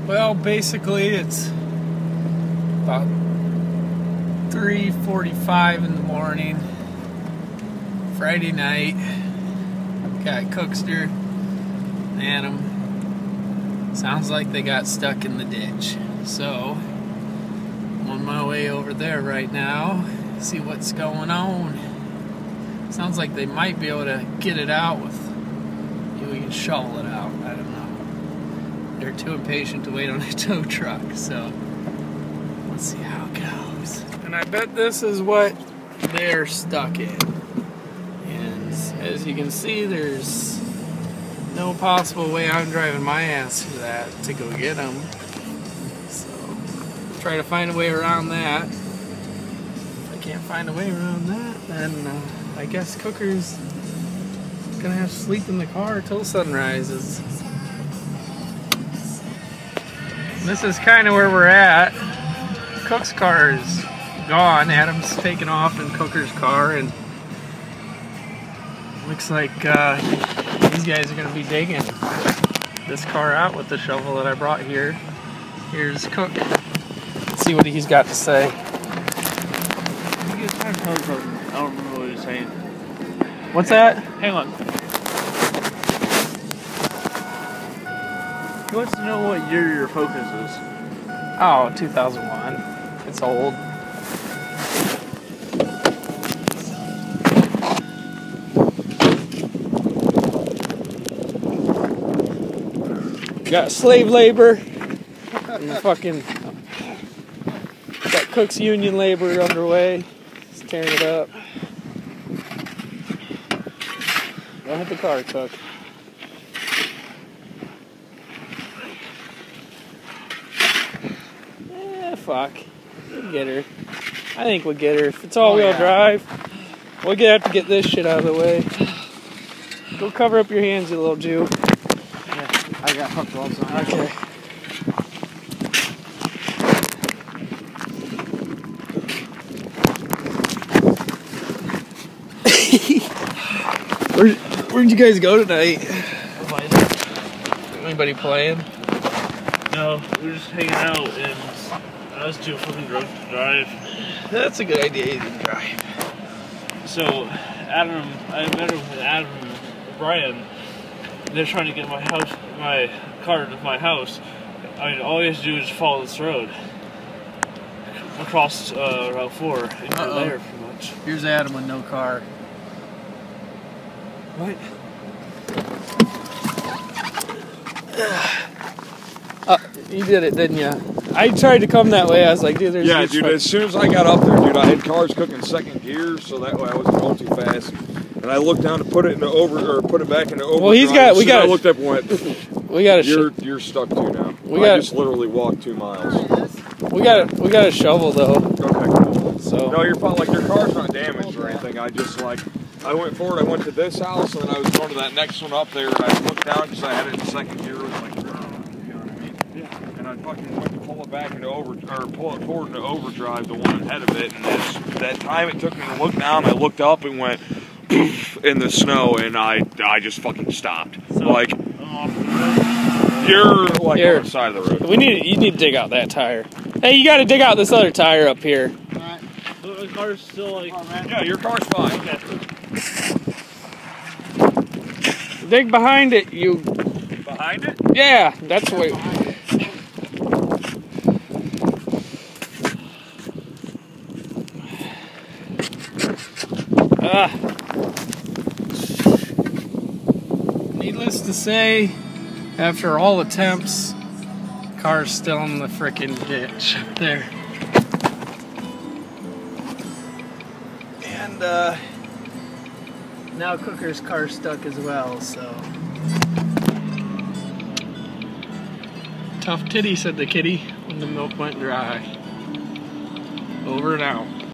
Well, basically it's about 3:45 in the morning, Friday night. Got Cookster, Adam. Sounds like they got stuck in the ditch. So, I'm on my way over there right now, see what's going on. Sounds like they might be able to get it out with, we can shovel it out. I don't know. They're too impatient to wait on a tow truck, so let's see how it goes. And I bet this is what they're stuck in. And as you can see, there's no possible way I'm driving my ass to that to go get them. So try to find a way around that. If I can't find a way around that, then I guess Cooker's gonna have to sleep in the car till the sun rises. This is kind of where we're at. Cook's car is gone. Adam's taken off in Cooker's car, and looks like these guys are gonna be digging this car out with the shovel that I brought here. Here's Cook. Let's see what he's got to say. I don't remember what he was saying. What's that? Hang on. He wants to know what year your Focus is. Oh, 2001. It's old. Got slave labor. And fucking got Cook's union labor underway. He's tearing it up. Don't hit the car, Cook. Fuck. We'll get her. I think we'll get her. If it's all-wheel drive, we'll have to get this shit out of the way. Go cover up your hands, you little Jew. Yeah, I got hook gloves on. Okay. Where'd you guys go tonight? Anybody playing? No, we were just hanging out, and I was too fucking drunk to drive. That's a good idea, you didn't drive. So, I met her with Adam and Brian. They're trying to get my car to my house. I mean, all you have to do is follow this road across Route 4, and you're there pretty much. Here's Adam with no car. What? You did it, didn't you? I tried to come that way. I was like, dude, there's... Yeah, dude, as soon as I got up there, dude, I had cars cooking second gear, so that way I wasn't going too fast. And I looked down to put it back into overdrive. Well, I looked up and went, you're stuck too now. I just literally walked 2 miles. We got a shovel though. Okay, cool. So no, your car's not damaged or anything. I just I went forward, I went to this house, and then I was going to that next one up there, and I looked down because I had it in second gear. It was like, you know what I mean? Yeah. And I fucking went to pull it back into pull it forward into overdrive, the one ahead of it, and that time it took me to look down, I looked up and went poof in the snow, and I just fucking stopped. So, like, you're like on the side of the road. You need to dig out that tire. Hey, you got to dig out this other tire up here. Alright. But my car's still like... Yeah, your car's fine. Okay. Dig behind it, you... Behind it? Yeah, that's what... Needless to say, after all attempts, car's still in the frickin' ditch there. And now Cooker's car's stuck as well, so. Tough titty, said the kitty when the milk went dry. Over and out.